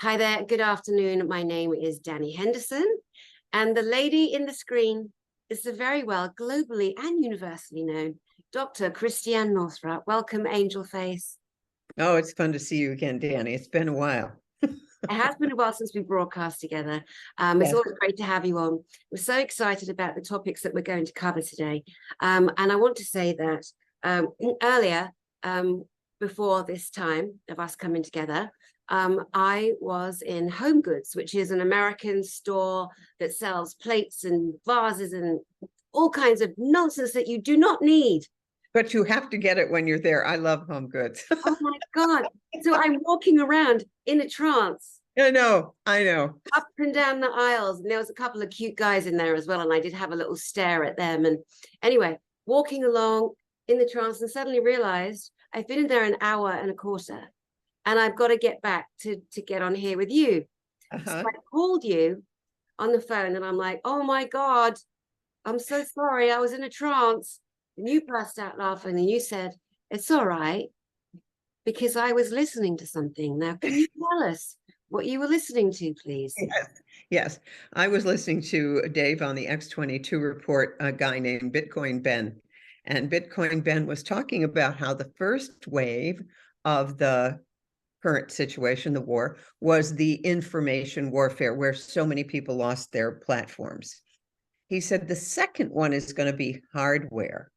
Hi there, good afternoon. My name is Dani Henderson, and the lady in the screen is the very well globally and universally known Dr. Christiane Northrup. Welcome, Angel Face. Oh, it's fun to see you again, Dani. It's been a while. It has been a while since we broadcast together. It's always great to have you on. We're so excited about the topics that we're going to cover today. And I want to say that earlier, before this time of us coming together, I was in Home Goods, which is an American store that sells plates and vases and all kinds of nonsense that you do not need. But you have to get it when you're there. I love Home Goods. Oh my God. So I'm walking around in a trance. I know. Up and down the aisles. And there was a couple of cute guys in there as well. And I did have a little stare at them. And anyway, walking along in the trance and suddenly realized I've been in there an hour and a quarter. And I've got to get back to get on here with you. So I called you on the phone and I'm like, oh my God, I'm so sorry. I was in a trance. And you burst out laughing and you said, it's all right, because I was listening to something. Now, can you tell us what you were listening to, please? Yes. I was listening to Dave on the X22 report, a guy named Bitcoin Ben. And Bitcoin Ben was talking about how the first wave of the current situation, the war, was the information warfare, where so many people lost their platforms. He said the second one is going to be hardware.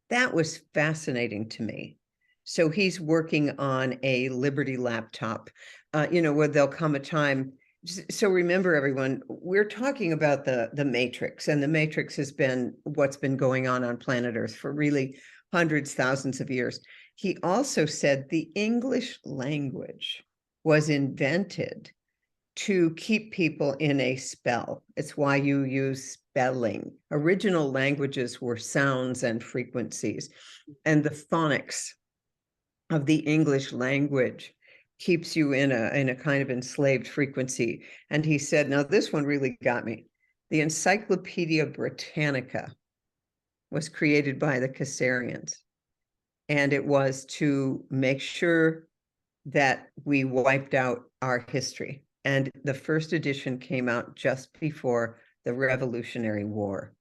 That was fascinating to me. So he's working on a Liberty laptop, where there'll come a time. So remember, everyone, we're talking about the Matrix, and the Matrix has been what's been going on planet Earth for really hundreds, thousands of years. He also said the English language was invented to keep people in a spell. It's why you use spelling. Original languages were sounds and frequencies, and the phonics of the English language keeps you in a kind of enslaved frequency. And he said, now this one really got me. The Encyclopedia Britannica was created by the Caesarians, and it was to make sure that we wiped out our history. And the first edition came out just before the Revolutionary War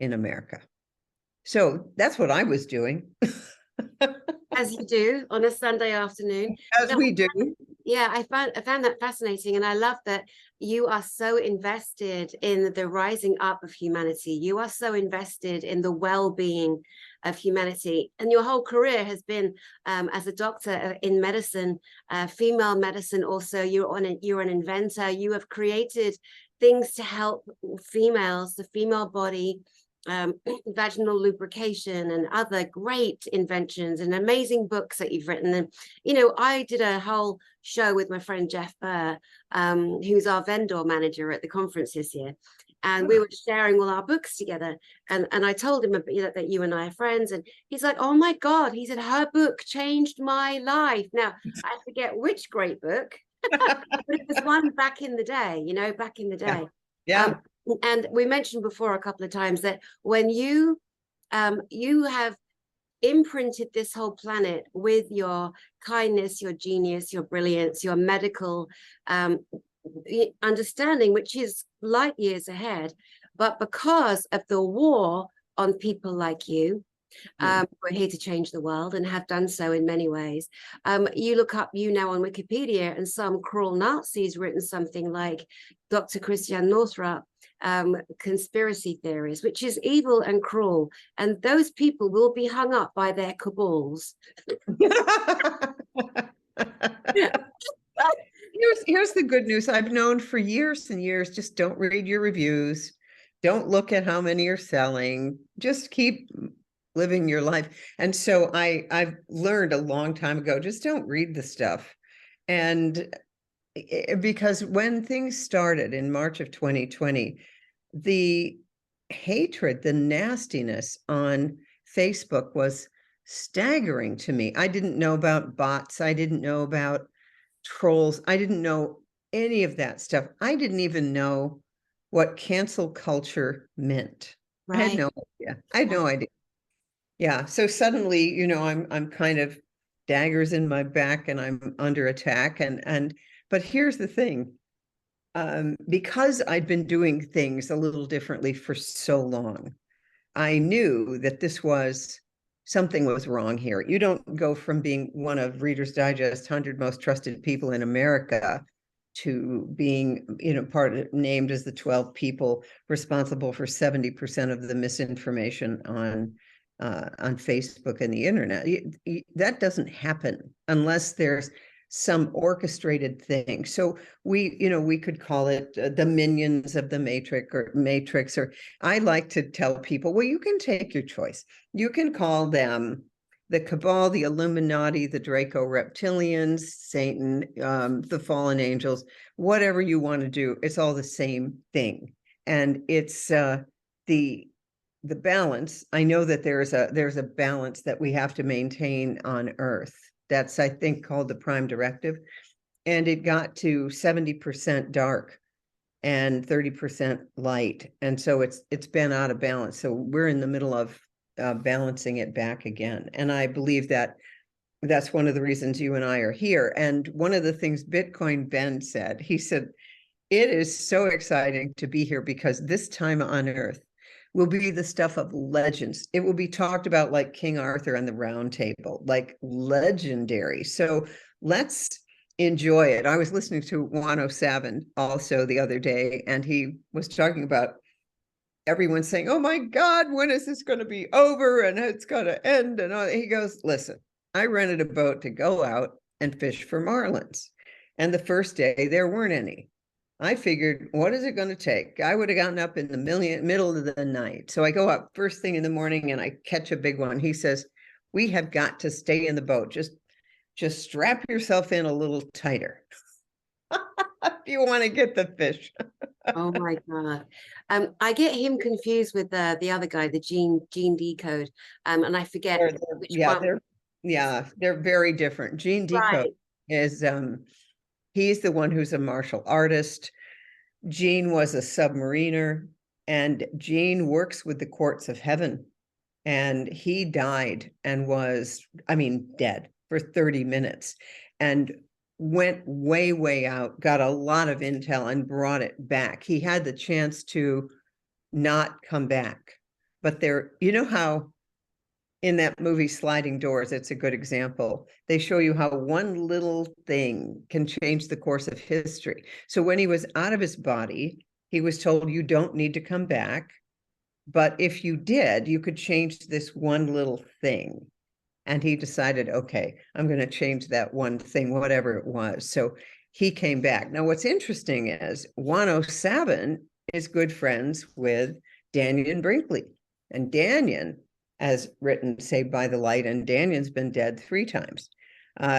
in America. So that's what I was doing. As you do on a Sunday afternoon. As we do. Yeah, I found that fascinating. And I love that you are so invested in the rising up of humanity. You are so invested in the well-being of humanity. And your whole career has been as a doctor in medicine, female medicine also. You're an inventor. You have created things to help females, the female body, vaginal lubrication and other great inventions and amazing books that you've written. And I did a whole show with my friend Jeff Burr, who's our vendor manager at the conference this year, and we were sharing all our books together, and I told him that you and I are friends, and he's like, oh my God, he said her book changed my life. Now I forget which great book but it was one back in the day, back in the day. Yeah. And we mentioned before a couple of times that when you have imprinted this whole planet with your kindness, your genius, your brilliance, your medical understanding, which is light years ahead, but because of the war on people like you, we're here to change the world and have done so in many ways. You look up you now on Wikipedia, and some cruel Nazi's written something like Dr. Christiane Northrup, conspiracy theories, which is evil and cruel, and those people will be hung up by their cabals. Here's the good news. I've known for years and years, just don't read your reviews. Don't look at how many are selling. Just keep living your life. And so I've learned a long time ago, just don't read the stuff. And because when things started in March of 2020, the hatred, the nastiness on Facebook was staggering to me. I didn't know about bots. I didn't know about trolls. I didn't know any of that stuff. I didn't even know what cancel culture meant. Right. I had no idea. I had no idea. Yeah. So suddenly, I'm kind of daggers in my back and I'm under attack. But here's the thing. Because I'd been doing things a little differently for so long, I knew that something was wrong here. You don't go from being one of Reader's Digest 100 most trusted people in America to being, named as the 12 people responsible for 70% of the misinformation on Facebook and the internet. That doesn't happen unless there's some orchestrated thing. So we could call it the minions of the Matrix, or I like to tell people, well, you can take your choice. You can call them the Cabal, the Illuminati, the Draco Reptilians, Satan, the fallen angels, whatever you want to do. It's all the same thing. And it's the balance. I know that there's a balance that we have to maintain on Earth. That's, I think, called the Prime Directive. And it got to 70% dark and 30% light. And so it's been out of balance. So we're in the middle of balancing it back again. And I believe that that's one of the reasons you and I are here. And one of the things Bitcoin Ben said, he said, it is so exciting to be here because this time on Earth will be the stuff of legends. It will be talked about like King Arthur and the Round Table, like legendary. So let's enjoy it. I was listening to 107 also the other day, and he was talking about everyone saying, oh my God, when is this going to be over? And it's going to end. And he goes, listen, I rented a boat to go out and fish for marlins. And the first day there weren't any. I figured, what is it going to take? I would have gotten up in the middle of the night. So I go up first thing in the morning and I catch a big one. He says, we have got to stay in the boat. Just strap yourself in a little tighter if you want to get the fish. Oh my God. I get him confused with the other guy, the Gene Decode. And I forget which one. They're very different. Gene Decode is he's the one who's a martial artist. Gene was a submariner, and Gene works with the courts of heaven. And he died and was, dead for 30 minutes and went way, way out, got a lot of intel and brought it back. He had the chance to not come back. But how in that movie Sliding Doors, it's a good example. They show you how one little thing can change the course of history. So when he was out of his body, he was told, you don't need to come back. But if you did, you could change this one little thing. And he decided, okay, I'm going to change that one thing, whatever it was. So he came back. Now, what's interesting is 107 is good friends with Daniel Brinkley. And Daniel has written Saved by the Light, and Daniel's been dead 3 times.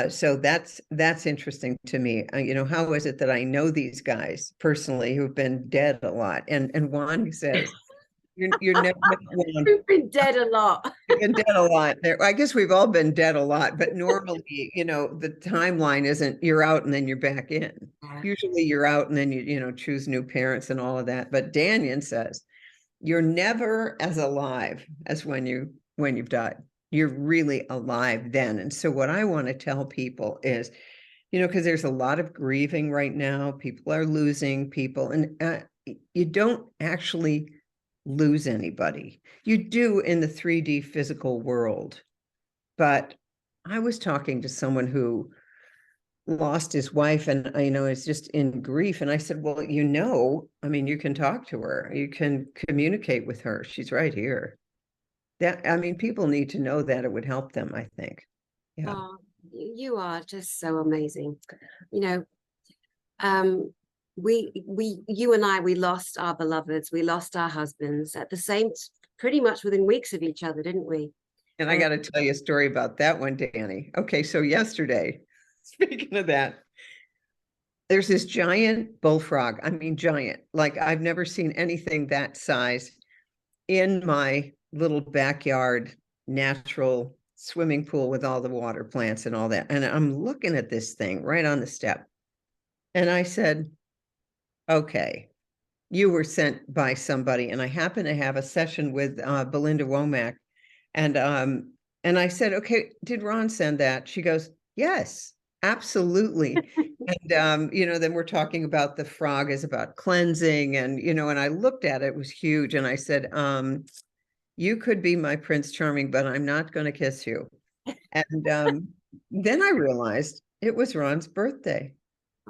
So that's interesting to me. How is it that I know these guys personally who've been dead a lot? And Juan says, you're never You've been dead a lot. Been dead a lot. I guess we've all been dead a lot, but normally, the timeline isn't you're out and then you're back in. Usually you're out and then you choose new parents and all of that. But Daniel says, you're never as alive as when you've died. You're really alive then. And so what I want to tell people is, because there's a lot of grieving right now. People are losing people, and you don't actually lose anybody. You do in the 3D physical world. But I was talking to someone who lost his wife and is just in grief, and I said, well, you can talk to her, you can communicate with her, she's right here. People need to know that. It would help them, I think. Yeah. Oh, you are just so amazing. You and I, we lost our beloveds, we lost our husbands at the same, pretty much within weeks of each other, didn't we? And I got to tell you a story about that one, Dani. Okay, so yesterday, speaking of that, there's this giant bullfrog. Giant. Like, I've never seen anything that size in my little backyard natural swimming pool with all the water plants and all that. And I'm looking at this thing right on the step. And I said, okay, you were sent by somebody. And I happen to have a session with Belinda Womack. And I said, okay, did Ron send that? She goes, yes. Absolutely. And then we're talking about the frog is about cleansing, and I looked at it, it was huge, and I said, you could be my Prince Charming, but I'm not going to kiss you. And then I realized it was Ron's birthday.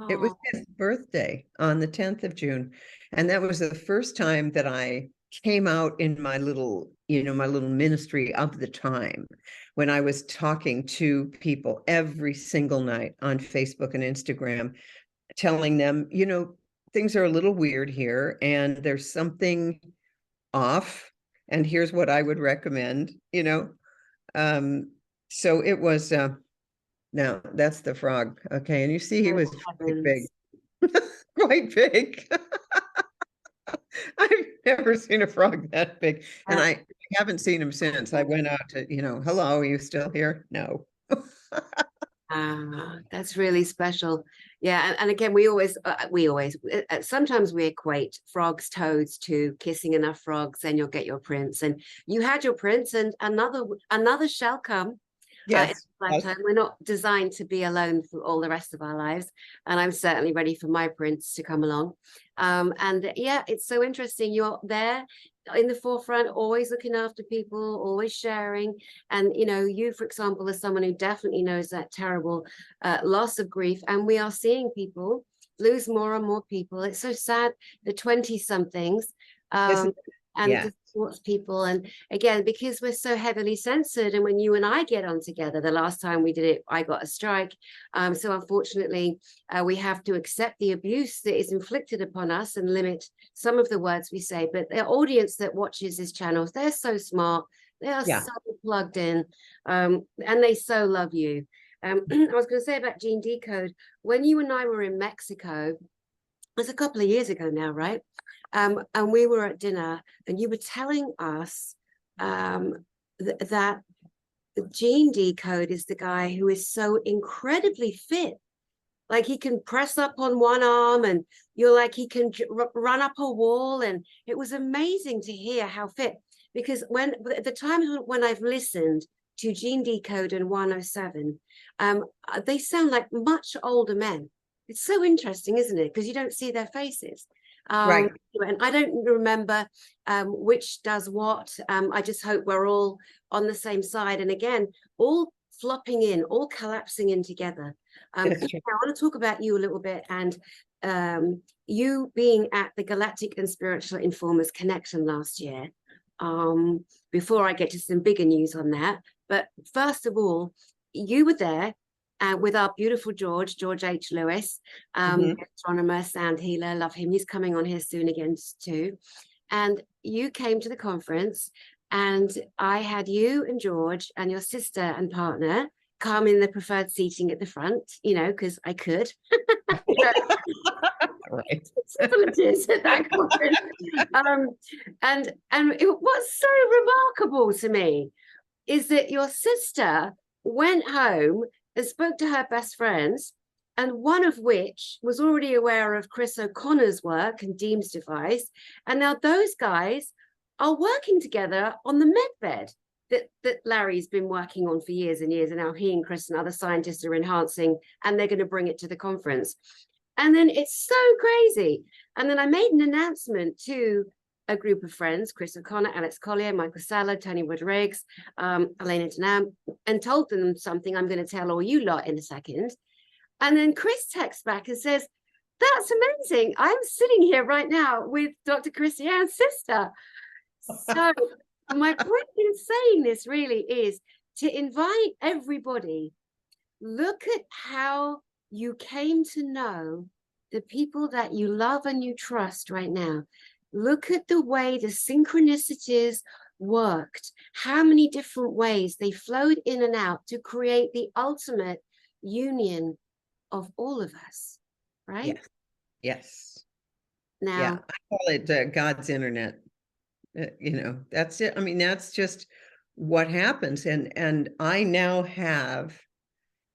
It was Oh, his birthday on the 10th of June. And that was the first time that I came out in my little ministry of the time, when I was talking to people every single night on Facebook and Instagram, telling them, things are a little weird here and there's something off. And here's what I would recommend. So it was, no, that's the frog. Okay. And you see, he oh, was quite big, heavens. quite big. I've never seen a frog that big. And Uh, I haven't seen him since. I went out to, hello, are you still here? No. That's really special. Yeah, and again, sometimes we equate frogs, toads to kissing enough frogs, and you'll get your prince. And you had your prince, and another shall come. In Yes. this lifetime. We're not designed to be alone for all the rest of our lives, and I'm certainly ready for my prince to come along. And yeah, it's so interesting. You're there in the forefront, always looking after people, always sharing. And you, for example, are someone who definitely knows that terrible loss of grief, and we are seeing people lose more and more people. It's so sad, the 20 somethings, and Yeah. the sports people. And again, because we're so heavily censored, and when you and I get on together, the last time we did it, I got a strike. So unfortunately, we have to accept the abuse that is inflicted upon us and limit some of the words we say. But the audience that watches this channel, they're so smart, they are Yeah. so plugged in, and they so love you. I was going to say about Gene Decode, when you and I were in Mexico, it was a couple of years ago now, right? And we were at dinner, and you were telling us that Gene Decode is the guy who is so incredibly fit. Like, he can press up on one arm, and you're like, he can run up a wall. And it was amazing to hear how fit, because at the times when I've listened to Gene Decode and 107, they sound like much older men. It's so interesting, isn't it? Because you don't see their faces. Right. And I don't remember which does what. I just hope we're all on the same side. And again, all flopping in, all collapsing in together. I want to talk about you a little bit, and you being at the Galactic and Spiritual Informers Connection last year. Before I get to some bigger news on that, but first of all, you were there with our beautiful George H. Lewis, astronomer, sound healer, love him. He's coming on here soon again too. And you came to the conference, and I had you and George and your sister and partner come in the preferred seating at the front, because I could. Right. Simple it is at that conference. And what's so remarkable to me is that your sister went home and spoke to her best friends, and one of which was already aware of Chris O'Connor's work and Deem's device. And now those guys are working together on the med bed that Larry's been working on for years and years. And now he and Chris and other scientists are enhancing, and they're going to bring it to the conference. And then it's so crazy. And then I made an announcement to a group of friends, Chris O'Connor, Alex Collier, Michael Sala, Tony Rodriguez, Elena Tanam, and told them something I'm going to tell all you lot in a second. And then Chris texts back and says, "That's amazing. I'm sitting here right now with Dr. Christiane's sister." So my point in saying this really is to invite everybody, look at how you came to know the people that you love and you trust right now. Look at the way the synchronicities worked, how many different ways they flowed in and out to create the ultimate union of all of us, right? Yes. Now, yeah, I call it God's internet. That's it. I mean, that's just what happens. And I now have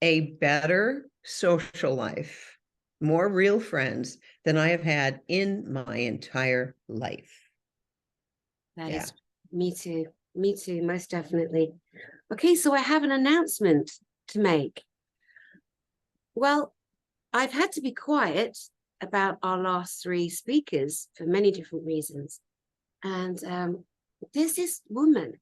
a better social life, more real friends than I have had in my entire life. that is me too, most definitely. Okay, so I have an announcement to make. Well, I've had to be quiet about our last three speakers for many different reasons. And there's this woman,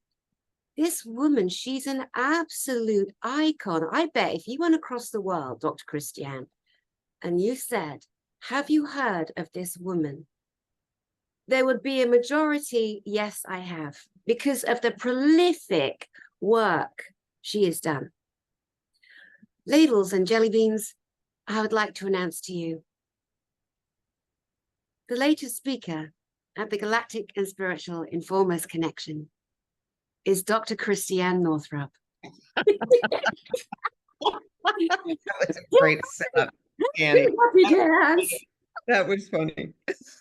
she's an absolute icon. I bet if you went across the world, Dr. Christiane, and you said, have you heard of this woman? There would be a majority, yes, I have, because of the prolific work she has done. Ladles and jelly beans, I would like to announce to you the latest speaker at the Galactic and Spiritual Informers Connection is Dr. Christiane Northrup. That was a great setup, Dani. That was funny.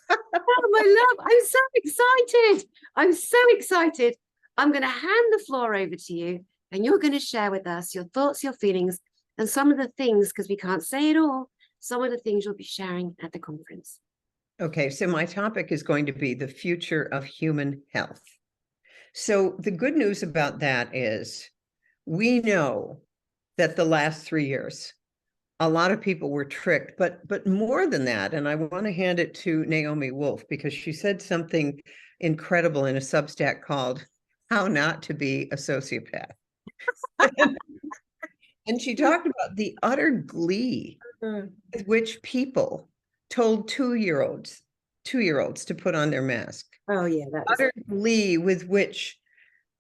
Oh, my love, I'm so excited. I'm so excited. I'm going to hand the floor over to you, and you're going to share with us your thoughts, your feelings, and some of the things, because we can't say it all, some of the things you'll be sharing at the conference. Okay, so my topic is going to be the future of human health. So the good news about that is we know that the last 3 years, a lot of people were tricked, but more than that, and I want to hand it to Naomi Wolf because she said something incredible in a Substack called How Not to Be a Sociopath. And she talked about the utter glee with which people told two-year-olds to put on their mask. Oh, yeah. That was... Utter glee with which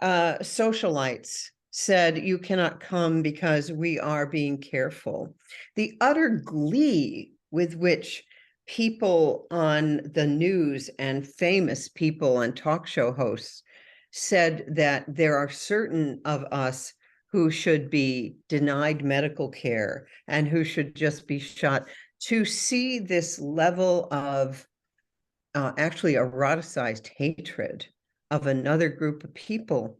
socialites said, you cannot come because we are being careful. The utter glee with which people on the news and famous people and talk show hosts said that there are certain of us who should be denied medical care and who should just be shot. To see this level of actually eroticized hatred of another group of people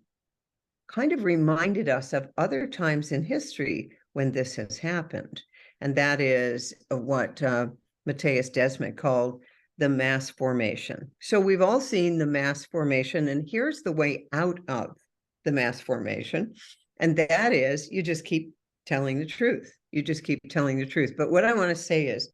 kind of reminded us of other times in history when this has happened. And that is what Matthias Desmet called the mass formation. So we've all seen the mass formation, and here's the way out of the mass formation. And that is, you just keep telling the truth. You just keep telling the truth. But what I want to say is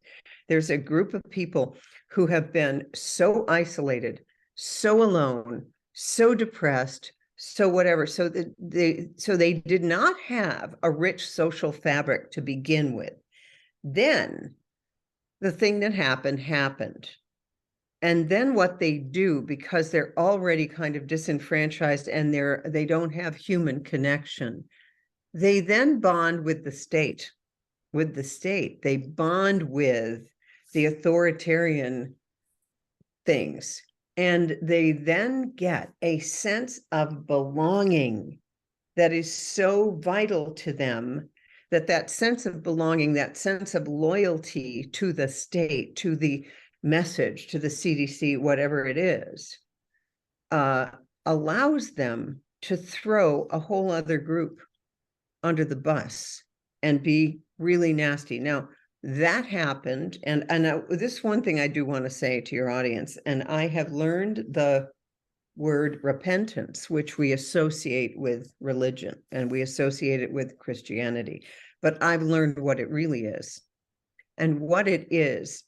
there's a group of people who have been so isolated, so alone, so depressed, so whatever. So they did not have a rich social fabric to begin with. Then the thing that happened. And then what they do, because they're already kind of disenfranchised and they don't have human connection, they then bond with the state. They bond with the authoritarian things. And they then get a sense of belonging that is so vital to them, that sense of belonging, that sense of loyalty to the state, to the message, to the CDC, whatever it is, allows them to throw a whole other group under the bus and be really nasty. Now, that happened, and this one thing I do want to say to your audience, and I have learned the word repentance, which we associate with religion and we associate it with Christianity, but I've learned what it really is. And what it is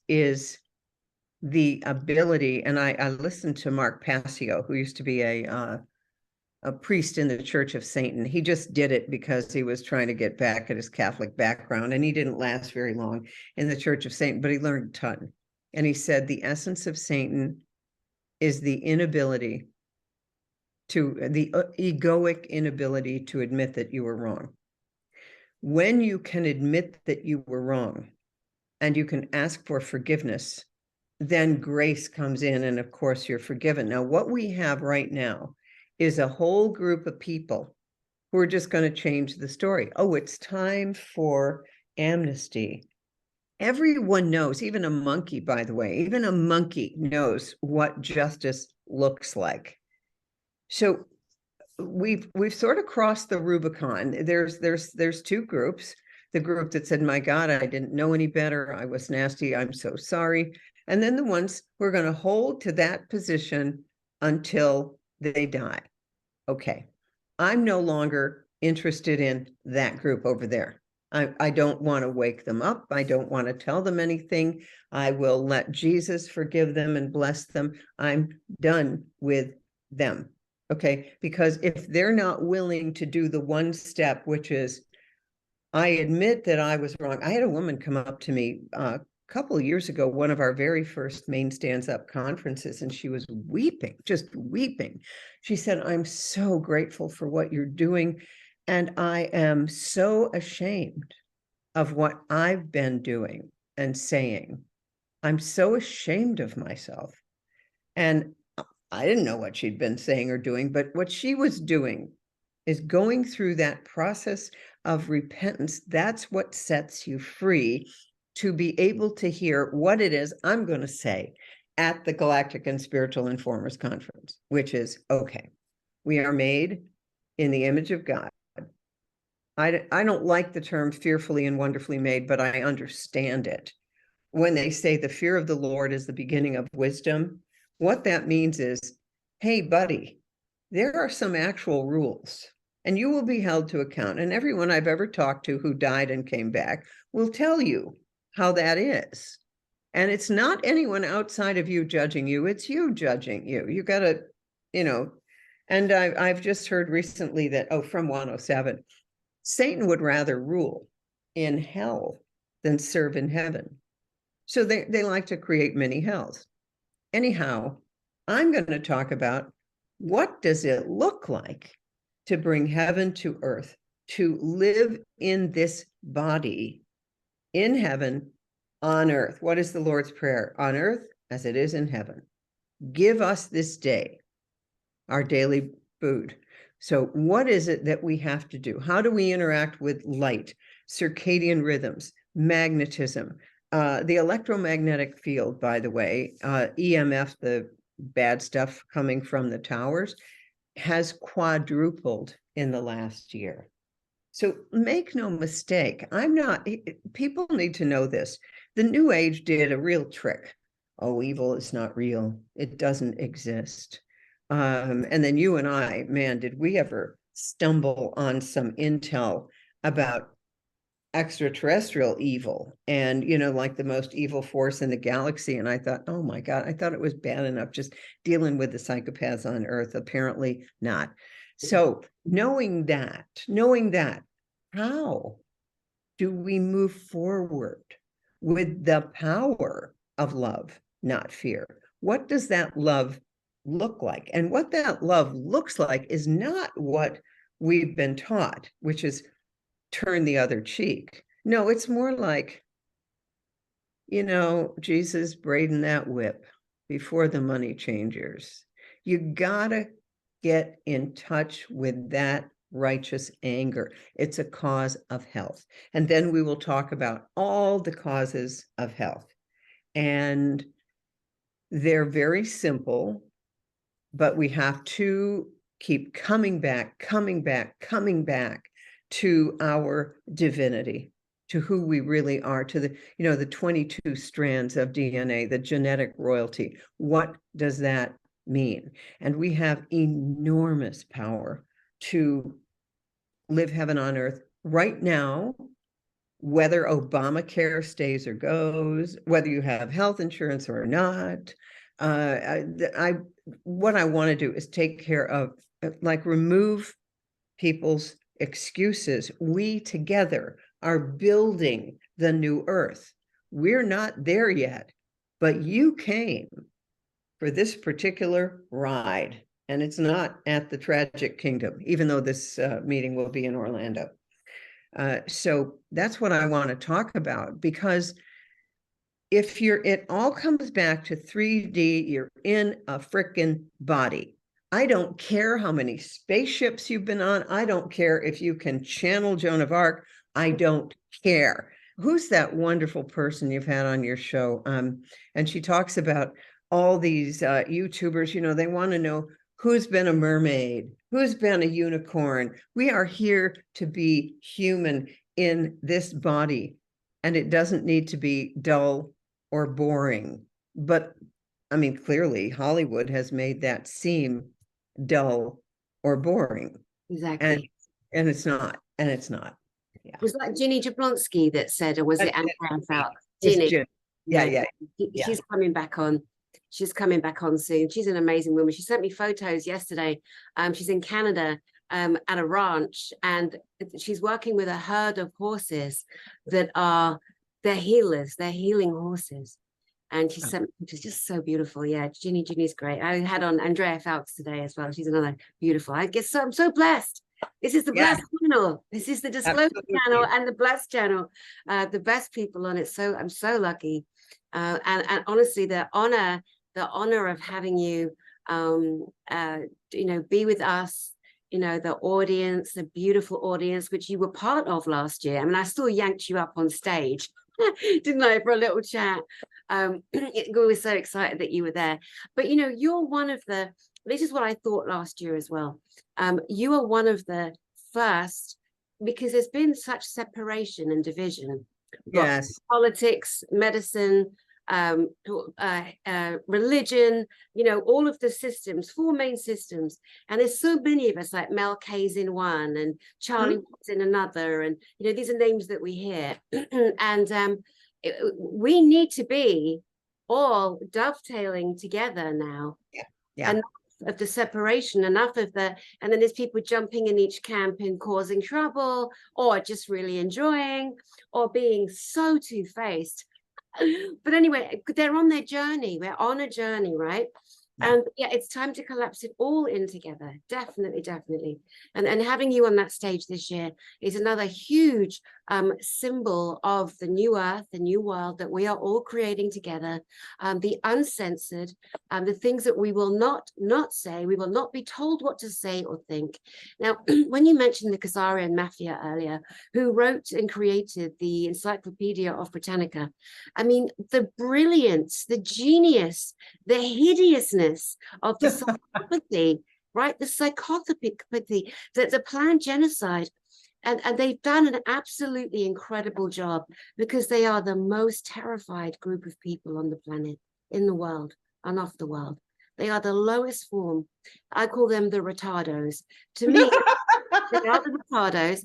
the ability, and I listened to Mark Passio, who used to be a priest in the Church of Satan. He just did it because he was trying to get back at his Catholic background, and he didn't last very long in the Church of Satan, but he learned a ton. And he said the essence of Satan is the inability the egoic inability to admit that you were wrong. When you can admit that you were wrong and you can ask for forgiveness, then grace comes in, and of course you're forgiven. Now, what we have right now is a whole group of people who are just going to change the story. Oh, it's time for amnesty. Everyone knows, even a monkey, by the way, even a monkey knows what justice looks like. So we've sort of crossed the Rubicon. There's two groups. The group that said, my God, I didn't know any better. I was nasty. I'm so sorry. And then the ones who are going to hold to that position until they die. Okay. I'm no longer interested in that group over there. I don't want to wake them up. I don't want to tell them anything. I will let Jesus forgive them and bless them. I'm done with them. Okay. Because if they're not willing to do the one step, which is, I admit that I was wrong. I had a woman come up to me a couple of years ago, one of our very first Maine Stands Up conferences, and she was weeping, just weeping. She said, I'm so grateful for what you're doing. And I am so ashamed of what I've been doing and saying. I'm so ashamed of myself. And I didn't know what she'd been saying or doing, but what she was doing is going through that process of repentance. That's what sets you free to be able to hear what it is I'm going to say at the Galactic and Spiritual Informers Conference, which is, okay, we are made in the image of God. I don't like the term fearfully and wonderfully made, but I understand it. When they say the fear of the Lord is the beginning of wisdom, what that means is, hey, buddy, there are some actual rules and you will be held to account. And everyone I've ever talked to who died and came back will tell you how that is. And it's not anyone outside of you judging you, it's you judging you. You got to, and I've just heard recently that, from 107, Satan would rather rule in hell than serve in heaven. So they like to create mini hells. Anyhow, I'm going to talk about what does it look like to bring heaven to earth, to live in this body in heaven, on earth. What is the Lord's Prayer? On earth as it is in heaven. Give us this day our daily food. So what is it that we have to do? How do we interact with light, circadian rhythms, magnetism, the electromagnetic field, by the way, EMF, the bad stuff coming from the towers, has quadrupled in the last year. So make no mistake, people need to know this. The New Age did a real trick. Oh, evil is not real. It doesn't exist. And then you and I, man, did we ever stumble on some intel about extraterrestrial evil and, like the most evil force in the galaxy. And I thought, oh my God, I thought it was bad enough just dealing with the psychopaths on Earth. Apparently not. So knowing that, how do we move forward with the power of love, not fear? What does that love look like? And what that love looks like is not what we've been taught, which is turn the other cheek. No, it's more like, Jesus braiding that whip before the money changers. You gotta get in touch with that righteous anger. It's a cause of health. And then we will talk about all the causes of health. And they're very simple, but we have to keep coming back to our divinity, to who we really are, to the 22 strands of DNA, the genetic royalty. What does that mean? And we have enormous power to live heaven on earth right now, whether Obamacare stays or goes, whether you have health insurance or not. What I want to do is take care of, remove people's excuses. We together are building the new earth. We're not there yet, but you came for this particular ride, and it's not at the Tragic Kingdom, even though this meeting will be in Orlando. So that's what I want to talk about, because it all comes back to 3D, you're in a frickin' body. I don't care how many spaceships you've been on. I don't care if you can channel Joan of Arc. I don't care. Who's that wonderful person you've had on your show? And she talks about all these YouTubers, they want to know who's been a mermaid, who's been a unicorn. We are here to be human in this body, and it doesn't need to be dull or boring. But clearly Hollywood has made that seem dull or boring. Exactly. And it's not. Yeah. Was that Ginny Jablonski that said, or was it Andrea Falk? It's Ginny. June. Yeah. She's coming back on. She's coming back on soon. She's an amazing woman. She sent me photos yesterday. She's in Canada at a ranch, and she's working with a herd of horses that are, they're healers. They're healing horses. And she sent me pictures, just so beautiful. Yeah, Ginny's great. I had on Andrea Falks today as well. She's another beautiful. I guess I'm so blessed. This is the blessed channel. This is the disclosure channel and the blessed channel. The best people on it. So I'm so lucky. And honestly, the honor of having you, be with us, the audience, the beautiful audience, which you were part of last year. I mean, I still yanked you up on stage, didn't I, for a little chat. We were so excited that you were there. But, you're one of this is what I thought last year as well. You are one of the first, because there's been such separation and division. Yes. Politics, medicine, religion, all of the systems, 4 main systems. And there's so many of us, like Mel K's in one and Charlie Watts in another. And, these are names that we hear. And we need to be all dovetailing together now. Yeah. Enough of the separation, enough of and then there's people jumping in each camp and causing trouble, or just really enjoying, or being so two-faced. But anyway, they're on their journey. We're on a journey, right? And it's time to collapse it all in together. Definitely. And having you on that stage this year is another huge symbol of the new earth, the new world that we are all creating together. The uncensored, the things that we will not say, we will not be told what to say or think. Now, when you mentioned the Khazarian Mafia earlier, who wrote and created the Encyclopedia of Britannica, I mean, the brilliance, the genius, the hideousness of the psychopathy, right? The psychopathy, the planned genocide. And they've done an absolutely incredible job, because they are the most terrified group of people on the planet, in the world, and off the world. They are the lowest form. I call them the retardos. To me, they are the retardos.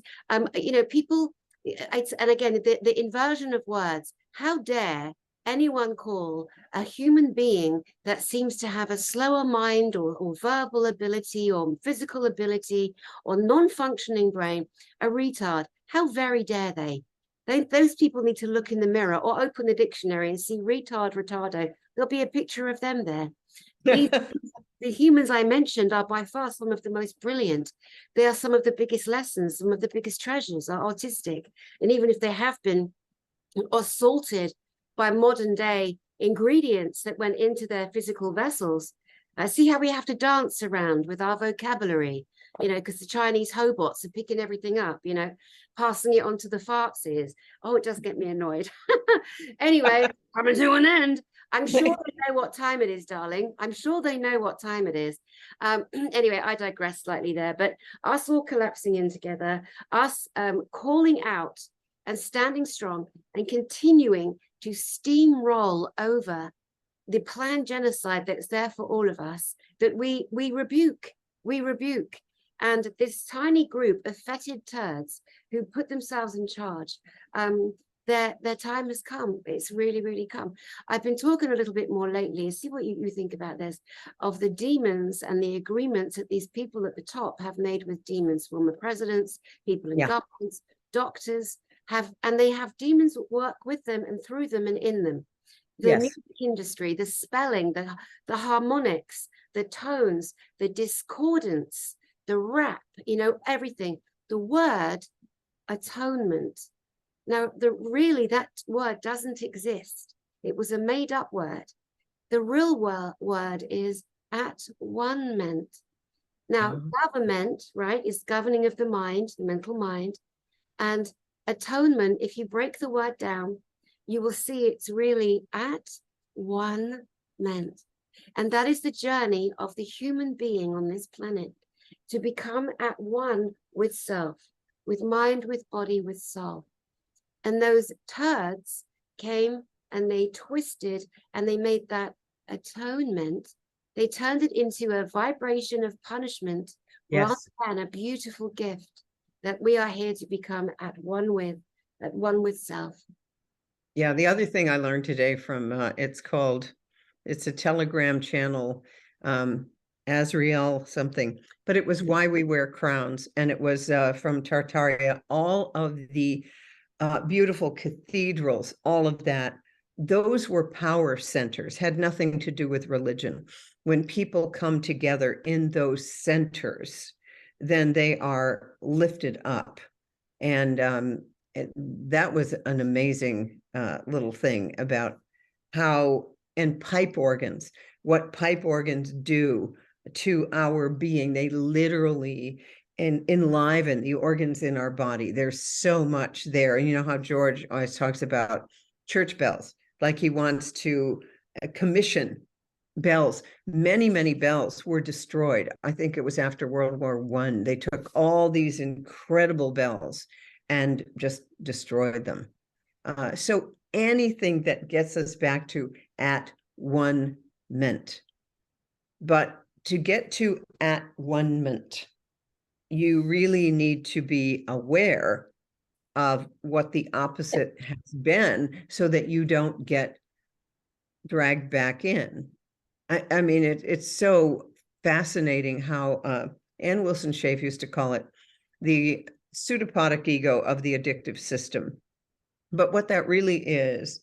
People, and again, the inversion of words. How dare anyone call a human being that seems to have a slower mind, or verbal ability, or physical ability, or non-functioning brain a retard? How very dare they? Those people need to look in the mirror or open the dictionary and see retard, retardo. There'll be a picture of them there. The humans I mentioned are by far some of the most brilliant. They are some of the biggest lessons, some of the biggest treasures, are autistic. And even if they have been assaulted by modern day ingredients that went into their physical vessels, see how we have to dance around with our vocabulary, because the Chinese hobots are picking everything up, passing it on to the fartsies. Oh, it does get me annoyed. Anyway, coming to an end. I'm sure they know what time it is, darling. I'm sure they know what time it is. Anyway, I digress slightly there, but us all collapsing in together, us calling out and standing strong and continuing to steamroll over the planned genocide that's there for all of us, that we rebuke. And this tiny group of fetid turds who put themselves in charge, their time has come. It's really come. I've been talking a little bit more lately, see what you think about this, of the demons and the agreements that these people at the top have made with demons, former presidents, people in governments, doctors, and they have demons that work with them and through them and in them. The music industry, the spelling, the harmonics, the tones, the discordance, the rap, everything. The word atonement. Now, really, that word doesn't exist. It was a made-up word. The real word is at-one-ment. Now, government, right, is governing of the mind, the mental mind, and atonement, if you break the word down, you will see it's really at-one-ment. And that is the journey of the human being on this planet, to become at one with self, with mind, with body, with soul. And those turds came and they twisted and they made that atonement. They turned it into a vibration of punishment rather than a beautiful gift. that we are here to become at one with self. Yeah, the other thing I learned today from it's a Telegram channel, Azrael something, but it was Why We Wear Crowns, and it was from Tartaria. All of the beautiful cathedrals, all of that, those were power centers, had nothing to do with religion. When people come together in those centers, then they are lifted up. And that was an amazing little thing about how, and pipe organs, what pipe organs do to our being. They literally enliven the organs in our body. There's so much there. And you know how George always talks about church bells, like he wants to commission bells. Many bells were destroyed. I think it was after World War I. They took all these incredible bells and just destroyed them. So anything that gets us back to at one ment. But to get to at one ment, you really need to be aware of what the opposite has been so that you don't get dragged back in. I mean, it's so fascinating how Ann Wilson Schaaf used to call it the pseudopodic ego of the addictive system. But what that really is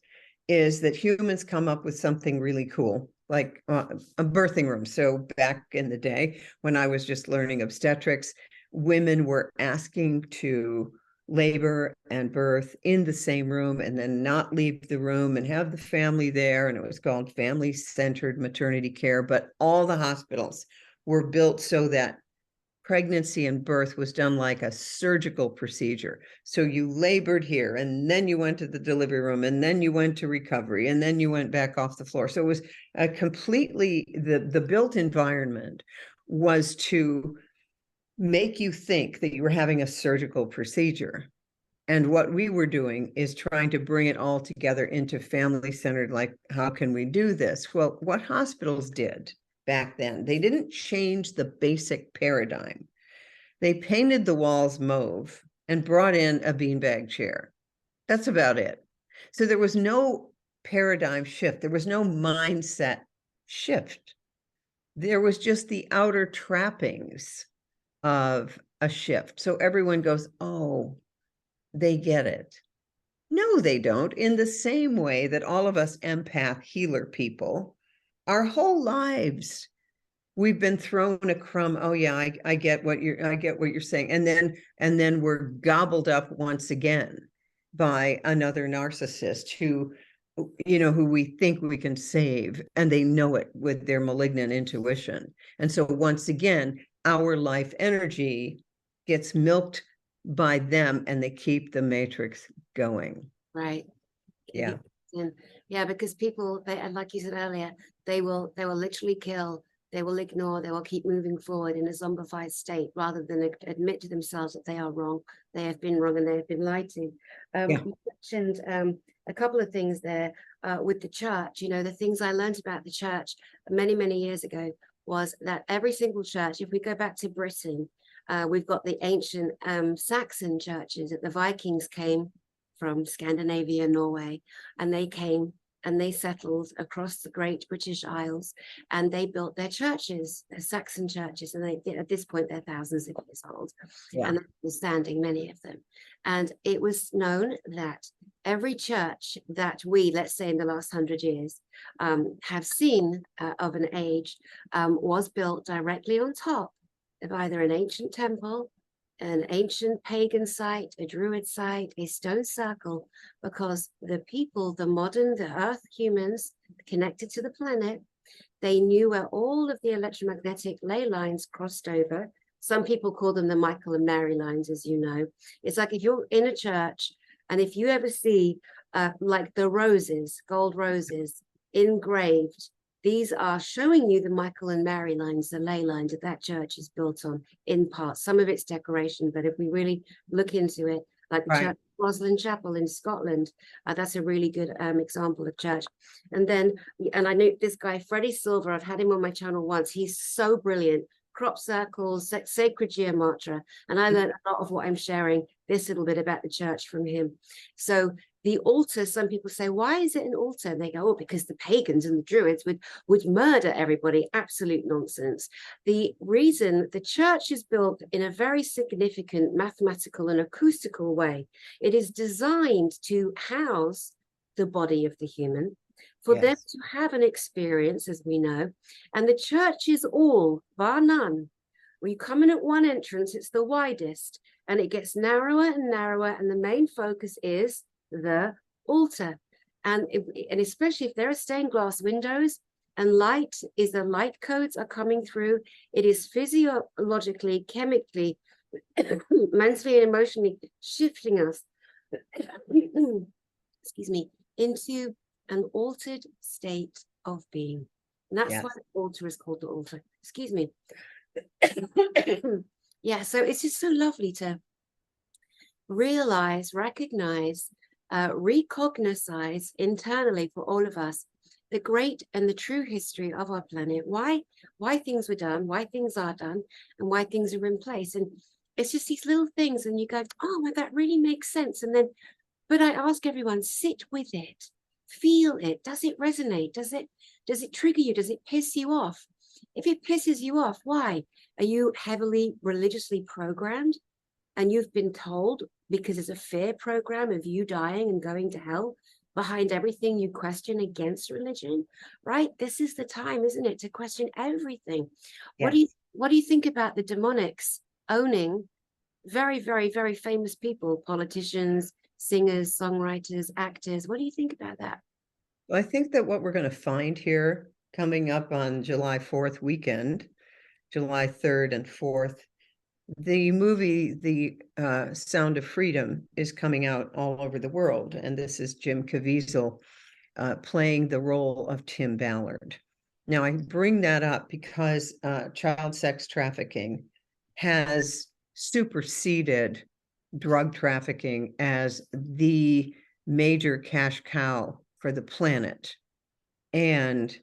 that humans come up with something really cool, like a birthing room. So back in the day, when I was just learning obstetrics, women were asking to labor and birth in the same room and then not leave the room and have the family there. And it was called family-centered maternity care. But all the hospitals were built so that pregnancy and birth was done like a surgical procedure. So you labored here, and then you went to the delivery room, and then you went to recovery, and then you went back off the floor. So it was a completely, the built environment was to make you think that you were having a surgical procedure. And what we were doing is trying to bring it all together into family-centered, like, how can we do this? Well, what hospitals did back then, they didn't change the basic paradigm. They painted the walls mauve and brought in a beanbag chair. That's about it. So there was no paradigm shift. There was no mindset shift. There was just the outer trappings of a shift. So everyone goes, oh, they get it. No, they don't. In the same way that all of us empath healer people, our whole lives, we've been thrown a crumb. Oh yeah, I get what you're saying. And then we're gobbled up once again by another narcissist who we think we can save, and they know it with their malignant intuition. And so once again, our life energy gets milked by them, and they keep the matrix going. Right. Yeah. Yeah, because people, like you said earlier, they will literally kill, they will ignore, they will keep moving forward in a zombified state rather than admit to themselves that they are wrong, they have been wrong, and they have been lied to. You mentioned a couple of things there with the church. The things I learned about the church many years ago was that every single church, if we go back to Britain, we've got the ancient Saxon churches that the Vikings came from Scandinavia, Norway, and they came and they settled across the Great British Isles, and they built their churches, their Saxon churches, and at this point they're thousands of years old, and they're standing, many of them. And it was known that every church that we, let's say in the last 100 years, have seen of an age was built directly on top of either an ancient temple, an ancient pagan site, a druid site, a stone circle, because the people, the earth humans connected to the planet, they knew where all of the electromagnetic ley lines crossed over. Some people call them the Michael and Mary lines, as you know. It's like if you're in a church, and if you ever see like the roses, gold roses engraved, these are showing you the Michael and Mary lines, the ley lines that church is built on in part. Some of it's decoration, but if we really look into it, like the church of Roslin Chapel in Scotland, that's a really good example of church. And I know this guy, Freddie Silver, I've had him on my channel once. He's so brilliant. crop circles, sacred gematria. And I learned a lot of what I'm sharing this little bit about the church from him. So the altar, some people say, why is it an altar? And they go, oh, because the pagans and the druids would murder everybody. Absolute nonsense. The reason the church is built in a very significant mathematical and acoustical way, it is designed to house the body of the human, for them to have an experience, as we know. And the church is all, bar none. When you come in at one entrance, it's the widest, and it gets narrower and narrower, and the main focus is the altar. And especially if there are stained glass windows and light, is the light codes are coming through, it is physiologically, chemically, mentally and emotionally shifting us excuse me, into an altered state of being. And that's why the altar is called the altar. Excuse me. Yeah, so it's just so lovely to realize, recognize, recognize internally for all of us the great and the true history of our planet, why things were done, why things are done, and why things are in place. And it's just these little things, and you go, oh, well, that really makes sense. And then, but I ask everyone, sit with it, feel it. Does it resonate? Does it trigger you? Does it piss you off? If it pisses you off, why? Are you heavily religiously programmed and you've been told, because it's a fear program of you dying and going to hell behind everything you question against religion, right? This is the time, isn't it, to question everything. What do you think about the demonics owning very, very, very famous people, politicians, singers, songwriters, actors? What do you think about that? Well, I think that what we're going to find here coming up on July 4th weekend, July 3rd and 4th, the movie, The Sound of Freedom, is coming out all over the world. And this is Jim Caviezel playing the role of Tim Ballard. Now, I bring that up because child sex trafficking has superseded drug trafficking as the major cash cow for the planet. And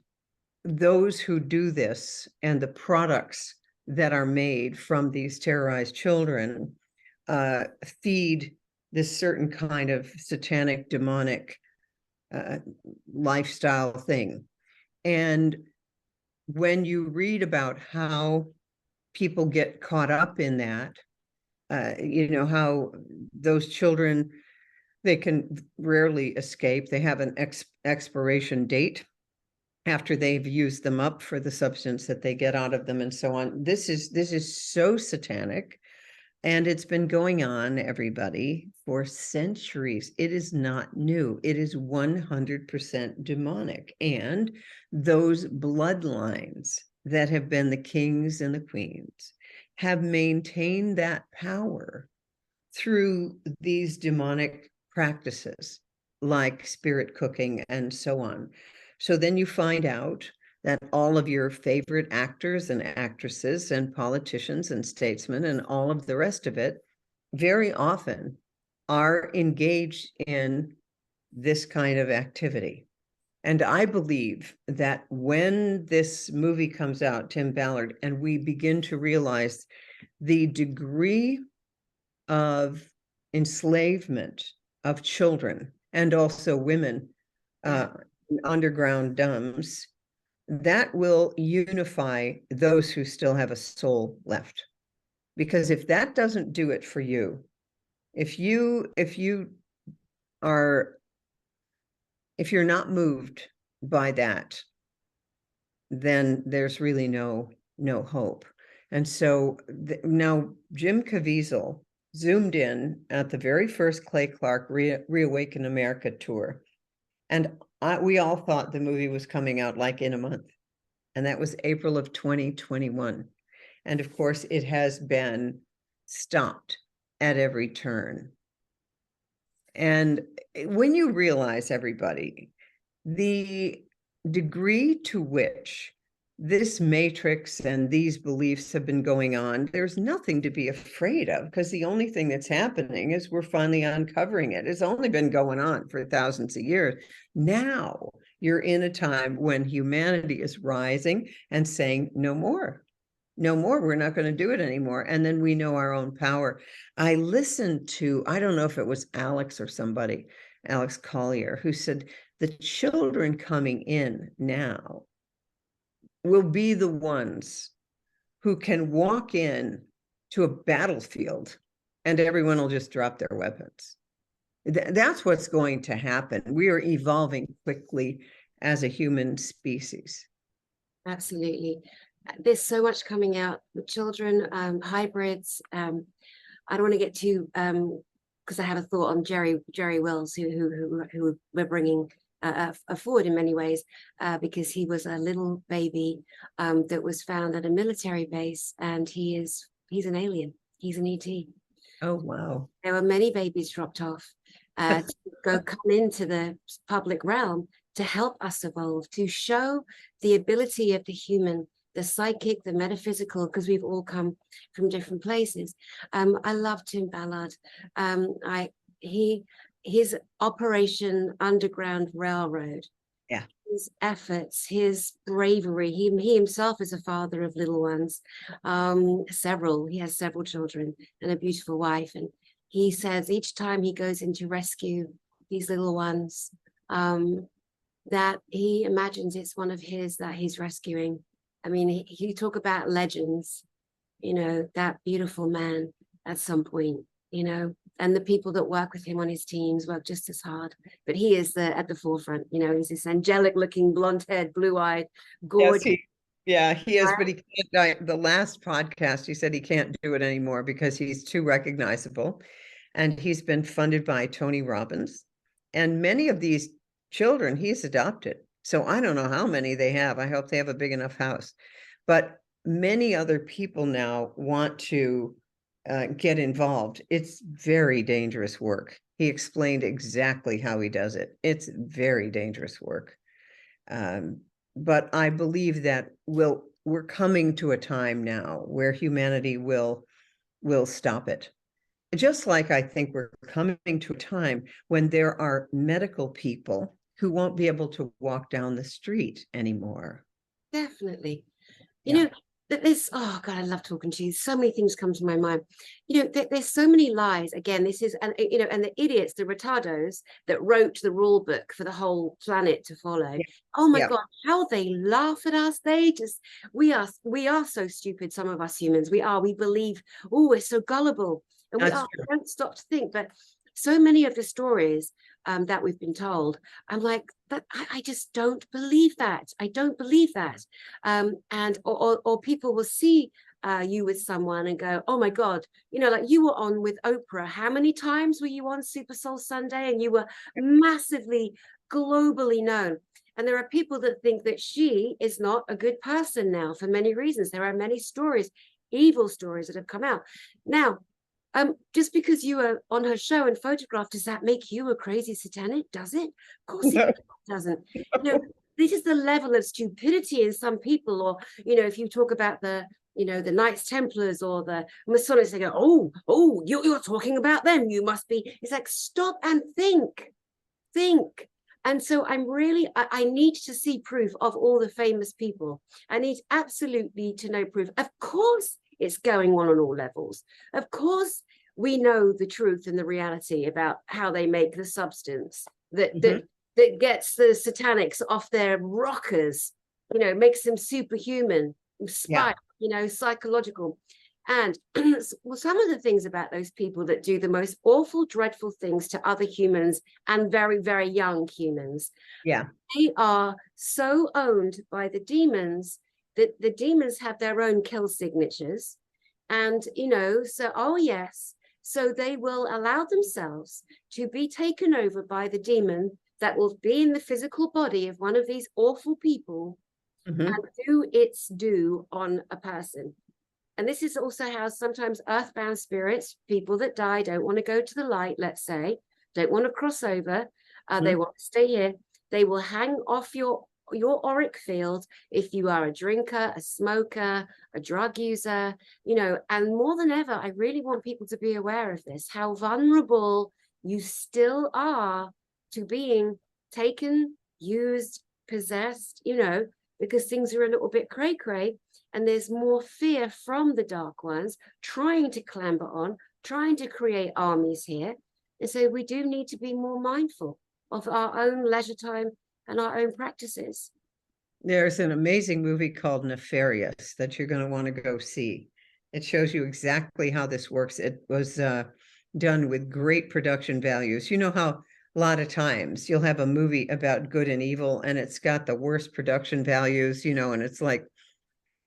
those who do this and the products that are made from these terrorized children feed this certain kind of satanic, demonic lifestyle thing. And when you read about how people get caught up in that, you know, how those children, they can rarely escape. They have an expiration date after they've used them up for the substance that they get out of them and so on. This is so satanic, and it's been going on, everybody, for centuries. It is not new. It is 100% demonic. And those bloodlines that have been the kings and the queens have maintained that power through these demonic practices like spirit cooking and so on. So then you find out that all of your favorite actors and actresses and politicians and statesmen and all of the rest of it very often are engaged in this kind of activity. And I believe that when this movie comes out, Tim Ballard, and we begin to realize the degree of enslavement of children and also women, underground dumps, that will unify those who still have a soul left. Because if that doesn't do it for you, if you're not moved by that, then there's really no hope. And so now Jim Caviezel zoomed in at the very first Clay Clark Reawaken America tour. And we all thought the movie was coming out like in a month. And that was April of 2021. And of course, it has been stopped at every turn. And when you realize, everybody, the degree to which this matrix and these beliefs have been going on, there's nothing to be afraid of, because the only thing that's happening is we're finally uncovering it. It's only been going on for thousands of years. Now you're in a time when humanity is rising and saying no more. no more. We're not going to do it anymore. And then we know our own power. I listened to, I don't know if it was Alex or somebody, Alex Collier, who said the children coming in now will be the ones who can walk in to a battlefield and everyone will just drop their weapons. That's what's going to happen. We are evolving quickly as a human species. Absolutely. There's so much coming out with children, hybrids. I don't want to get too, because I have a thought on Jerry Wills, who we're bringing forward in many ways, because he was a little baby that was found at a military base, and he's an alien. He's an ET. Oh, wow. There were many babies dropped off to come into the public realm to help us evolve, to show the ability of the human, the psychic, the metaphysical, because we've all come from different places. I love Tim Ballard. His Operation Underground Railroad, yeah, his efforts, his bravery. He himself is a father of little ones, he has several children and a beautiful wife. And he says each time he goes in to rescue these little ones, that he imagines it's one of his that he's rescuing. I mean, you talk about legends, that beautiful man at some point, and the people that work with him on his teams work just as hard. But he is at the forefront, he's this angelic looking, blonde-haired, blue-eyed, gorgeous. Yes, he is, but he can't. The last podcast, he said he can't do it anymore because he's too recognizable. And he's been funded by Tony Robbins. And many of these children he's adopted. So I don't know how many they have. I hope they have a big enough house. But many other people now want to get involved. It's very dangerous work. He explained exactly how he does it. It's very dangerous work. But I believe that we're coming to a time now where humanity will stop it. Just like I think we're coming to a time when there are medical people who won't be able to walk down the street anymore. Definitely. There's, oh God, I love talking to you. So many things come to my mind. There's so many lies. Again, this is, and the idiots, the retardos that wrote the rule book for the whole planet to follow. Yeah. Oh my God, how they laugh at us. We are so stupid. Some of us humans, we believe, oh, we're so gullible. And we don't stop to think. But so many of the stories that we've been told, I'm like, but I just don't believe that. I don't believe that. And or people will see you with someone and go, oh my God, like you were on with Oprah. How many times were you on Super Soul Sunday? And you were massively globally known. And there are people that think that she is not a good person now for many reasons. There are many stories, evil stories that have come out. Now, just because you were on her show and photographed, does that make you a crazy satanic? Does it? Of course it doesn't. This is the level of stupidity in some people. Or, if you talk about the Knights Templars or the Masonics, they go, oh, you're talking about them. You must be. It's like, stop and think. And so I need to see proof of all the famous people. I need absolutely to know proof. Of course, it's going on all levels. Of course, we know the truth and the reality about how they make the substance that gets the satanics off their rockers, makes them superhuman, psychological. And well, some of the things about those people that do the most awful, dreadful things to other humans and very, very young humans, they are so owned by the demons that the demons have their own kill signatures. And, so they will allow themselves to be taken over by the demon that will be in the physical body of one of these awful people and do its due on a person. And this is also how sometimes earthbound spirits, people that die, don't want to go to the light, let's say, don't want to cross over, they want to stay here. They will hang off your auric field if you are a drinker, a smoker, a drug user, and more than ever, I really want people to be aware of this, how vulnerable you still are to being taken, used, possessed, because things are a little bit cray-cray, and there's more fear from the dark ones trying to clamber on, trying to create armies here. And so we do need to be more mindful of our own leisure time and our own practices. There's an amazing movie called Nefarious that you're going to want to go see. It shows you exactly how this works. It was done with great production values. You know how a lot of times you'll have a movie about good and evil and it's got the worst production values, you know, and it's like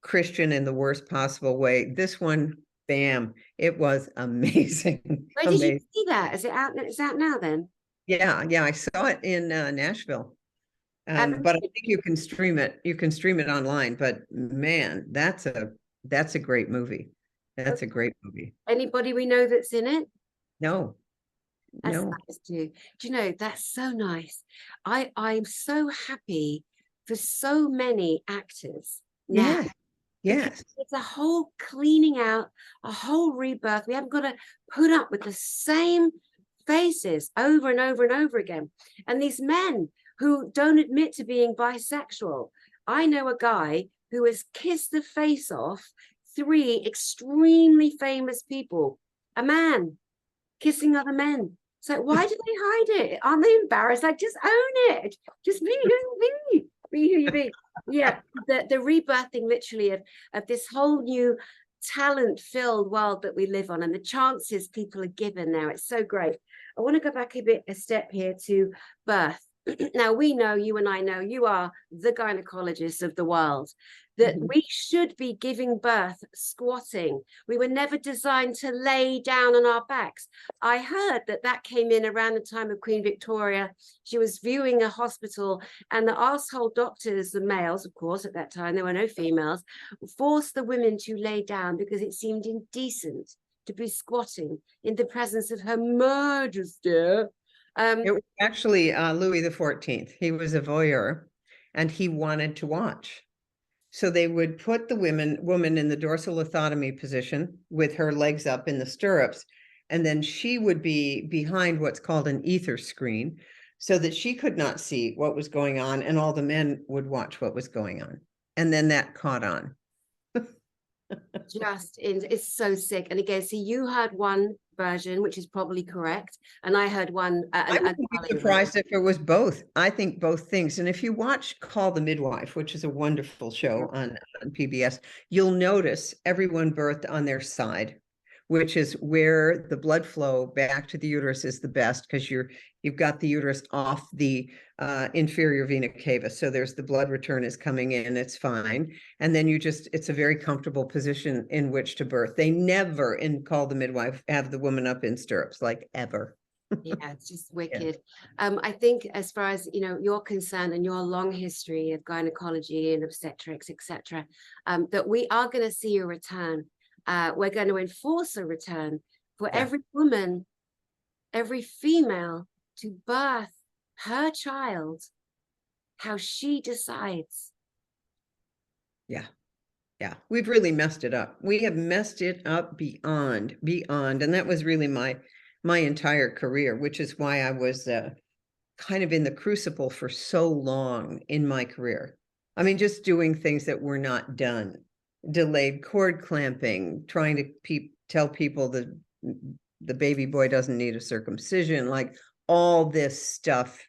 Christian in the worst possible way. This one, bam, it was amazing. Where did you see that? Is it out? It's out now then? Yeah, I saw it in Nashville. But I think you can stream it. You can stream it online. But man, that's a great movie. That's a great movie. Anybody we know that's in it? No, That's no. nice too. Do you know, that's so nice. I'm so happy for so many actors now. Yes, yes. It's a whole cleaning out, a whole rebirth. We haven't got to put up with the same faces over and over and over again. And these men who don't admit to being bisexual. I know a guy who has kissed the face off 3 extremely famous people. A man kissing other men. So why do they hide it? Aren't they embarrassed? Like, just own it. Just be who you be. Be who you be. Yeah, the rebirthing literally of this whole new talent-filled world that we live on, and the chances people are given now. It's so great. I want to go back a step here to birth. Now, we know, you and I know, you are the gynecologist of the world, that we should be giving birth squatting. We were never designed to lay down on our backs. I heard that came in around the time of Queen Victoria. She was viewing a hospital, and the asshole doctors, the males, of course, at that time, there were no females, forced the women to lay down because it seemed indecent to be squatting in the presence of Her Majesty. It was actually Louis XIV. He was a voyeur and he wanted to watch. So they would put the woman in the dorsal lithotomy position with her legs up in the stirrups. And then she would be behind what's called an ether screen so that she could not see what was going on. And all the men would watch what was going on. And then that caught on. It's so sick. And again, so you heard one version, which is probably correct, and I heard one. I wouldn't be surprised if it was both. I think both things. And if you watch Call the Midwife, which is a wonderful show on PBS, you'll notice everyone birthed on their side, which is where the blood flow back to the uterus is the best, because you've got the uterus off the inferior vena cava. So there's the blood return is coming in, it's fine. And then it's a very comfortable position in which to birth. They never, in Call the Midwife, have the woman up in stirrups, like ever. Yeah, it's just wicked. Yeah. I think as far as, you know, you're concerned and your long history of gynecology and obstetrics, etc., that we are going to see a return. We're going to enforce a return for every woman, every female, to birth her child how she decides. Yeah. We've really messed it up. We have messed it up beyond. And that was really my entire career, which is why I was kind of in the crucible for so long in my career. I mean, just doing things that were not done. Delayed cord clamping, trying to tell people that the baby boy doesn't need a circumcision, like all this stuff.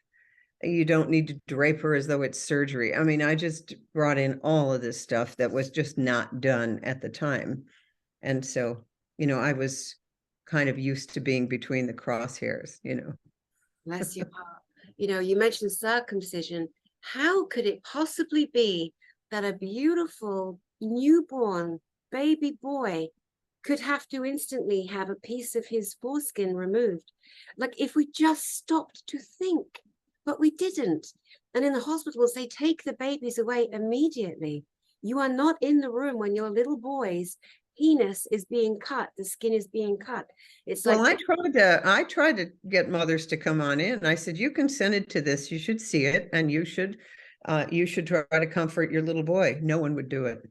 You don't need to drape her as though it's surgery. I mean, I just brought in all of this stuff that was just not done at the time. And so, you know, I was kind of used to being between the crosshairs, you know. Bless your heart. You know, you mentioned circumcision. How could it possibly be that a beautiful newborn baby boy could have to instantly have a piece of his foreskin removed? Like, if we just stopped to think, but we didn't. And in the hospitals, they take the babies away immediately. You are not in the room when your little boy's penis is being cut, the skin is being cut. It's like, well, I tried to get mothers to come on in. I said, you consented to this, you should see it, and you should try to comfort your little boy. No one would do it.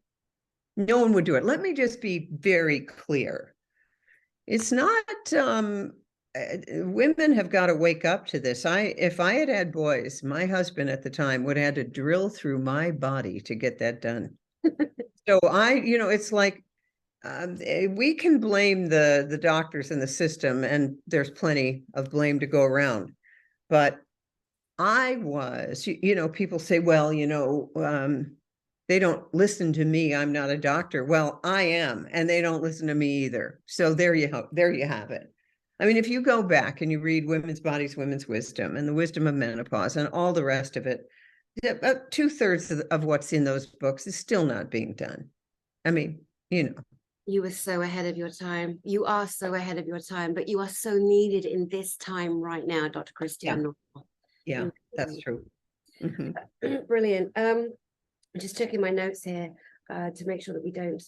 No one would do it. Let me just be very clear. It's not women have got to wake up to this. If I had had boys, my husband at the time would have had to drill through my body to get that done. So it's like, we can blame the doctors and the system, and there's plenty of blame to go around. But people say, well, they don't listen to me. I'm not a doctor. Well, I am, and they don't listen to me either. So there you have it. I mean, if you go back and you read Women's Bodies, Women's Wisdom, and the Wisdom of Menopause, and all the rest of it, about 2/3 of what's in those books is still not being done. I mean, You were so ahead of your time. You are so ahead of your time, but you are so needed in this time right now, Dr. Christiane. Yeah, that's true. Brilliant. I'm just checking my notes here to make sure that we don't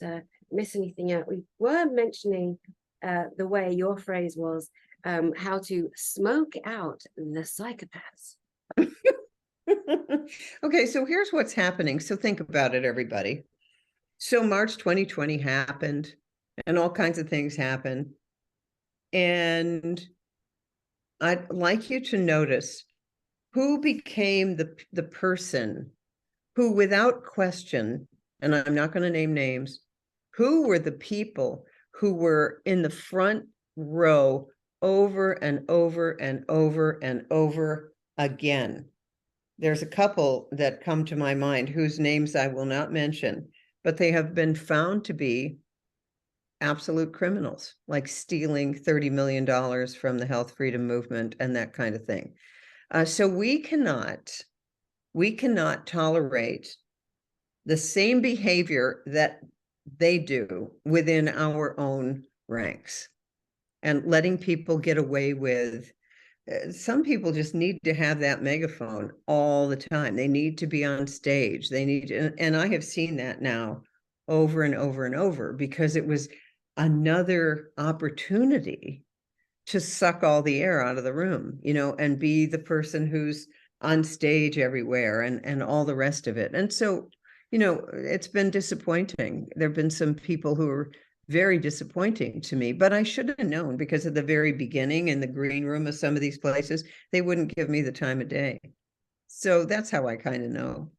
miss anything out. We were mentioning the way your phrase was, how to smoke out the psychopaths. Okay, so here's what's happening. So think about it, everybody. So March 2020 happened, and all kinds of things happened. And I'd like you to notice who became the person who, without question, and I'm not going to name names, who were the people who were in the front row over and over and over and over again. There's a couple that come to my mind whose names I will not mention, but they have been found to be absolute criminals, like stealing $30 million from the health freedom movement and that kind of thing. So we cannot tolerate the same behavior that they do within our own ranks, and letting people get away with. Some people just need to have that megaphone all the time. They need to be on stage. They need to, and I have seen that now over and over and over, because it was another opportunity to suck all the air out of the room, and be the person who's on stage everywhere and all the rest of it. And so, it's been disappointing. There have been some people who are very disappointing to me, but I should have known, because at the very beginning, in the green room of some of these places, they wouldn't give me the time of day. So that's how I kind of know.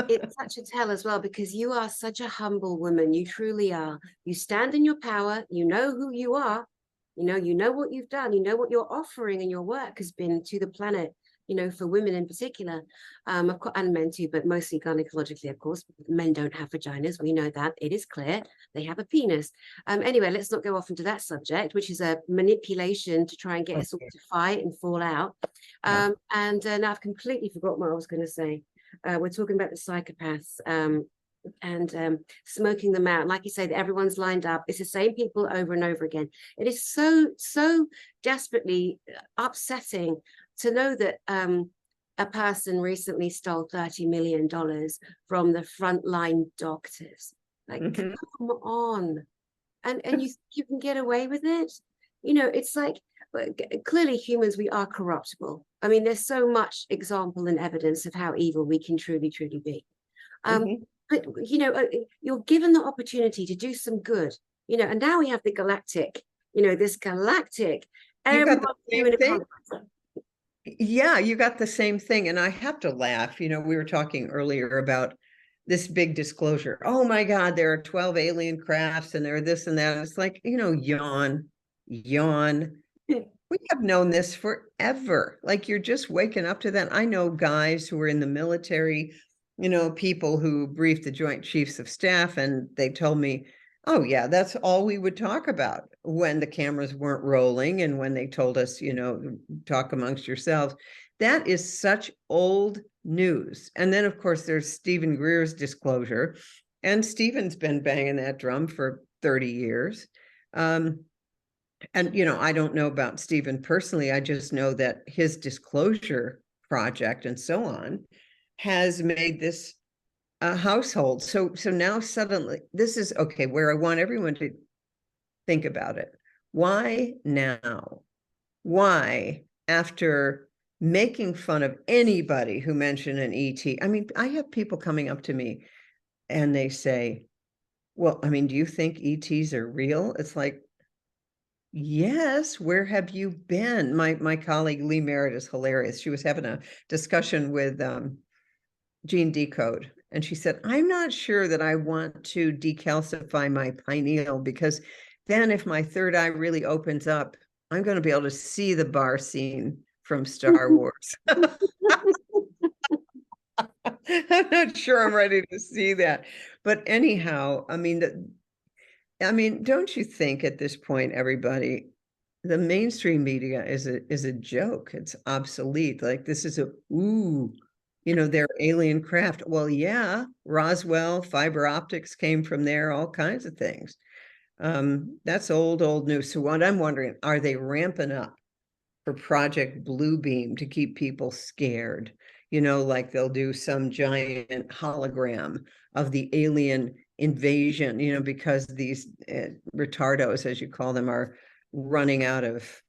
It's such a tell as well, because you are such a humble woman. You truly are. You stand in your power. You know who you are. You know what you've done. You know what your offering and your work has been to the planet, for women in particular, of course, and men too, but mostly gynecologically, of course. Men don't have vaginas. We know that. It is clear. They have a penis. Anyway, let's not go off into that subject, which is a manipulation to try and get us all to fight and fall out. And now I've completely forgotten what I was going to say. We're talking about the psychopaths and smoking them out. Like you say, that everyone's lined up. It's the same people over and over again. It is so desperately upsetting to know that a person recently stole $30 million from the frontline doctors. Like, come on. And you can get away with it. It's like, clearly humans, we are corruptible. I mean, there's so much example and evidence of how evil we can truly be. But you're given the opportunity to do some good, and now we have the galactic, this galactic, everyone's doing a yeah, you got the same thing. And I have to laugh. We were talking earlier about this big disclosure. Oh my God, there are 12 alien crafts and there are this and that. And it's like, yawn. We have known this forever. Like, you're just waking up to that. I know guys who were in the military, people who briefed the Joint Chiefs of Staff, and they told me, oh yeah, that's all we would talk about when the cameras weren't rolling and when they told us, talk amongst yourselves. That is such old news. And then, of course, there's Stephen Greer's disclosure, and Stephen's been banging that drum for 30 years. And, I don't know about Stephen personally. I just know that his disclosure project and so on has made this a household. So now suddenly, this is okay, where I want everyone to think about it. Why now? Why, after making fun of anybody who mentioned an ET? I mean, I have people coming up to me and they say, well, I mean, do you think ETs are real? It's like, Yes, where have you been? My colleague Lee Merritt is hilarious. She was having a discussion with Gene Decode, and she said, I'm not sure that I want to decalcify my pineal, because then if my third eye really opens up, I'm going to be able to see the bar scene from Star Wars. I'm not sure I'm ready to see that. But anyhow, I mean, don't you think at this point, everybody, the mainstream media is a joke? It's obsolete. Like, this is they're alien craft. Well, yeah, Roswell, fiber optics came from there, all kinds of things. That's old news. So what I'm wondering, are they ramping up for Project Bluebeam to keep people scared? Like they'll do some giant hologram of the alien invasion, because these retardos, as you call them, are running out of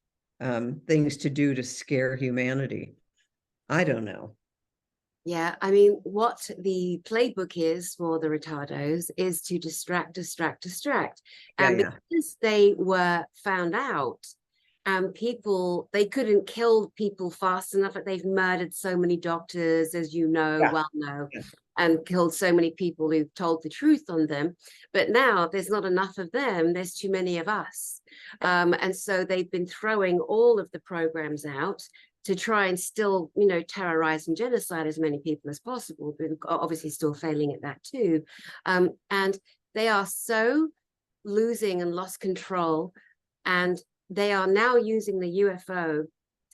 things to do to scare humanity. I don't know. Yeah, I mean, what the playbook is for the retardos is to distract. And Yeah. because they were found out, and they couldn't kill people fast enough. Like, they've murdered so many doctors, as you know, Yeah. well know, Yeah. and killed so many people who've told the truth on them. But now there's not enough of them. There's too many of us. And so they've been throwing all of the programs out to try and still, terrorize and genocide as many people as possible, but obviously still failing at that too. And they are so losing and lost control. And they are now using the UFO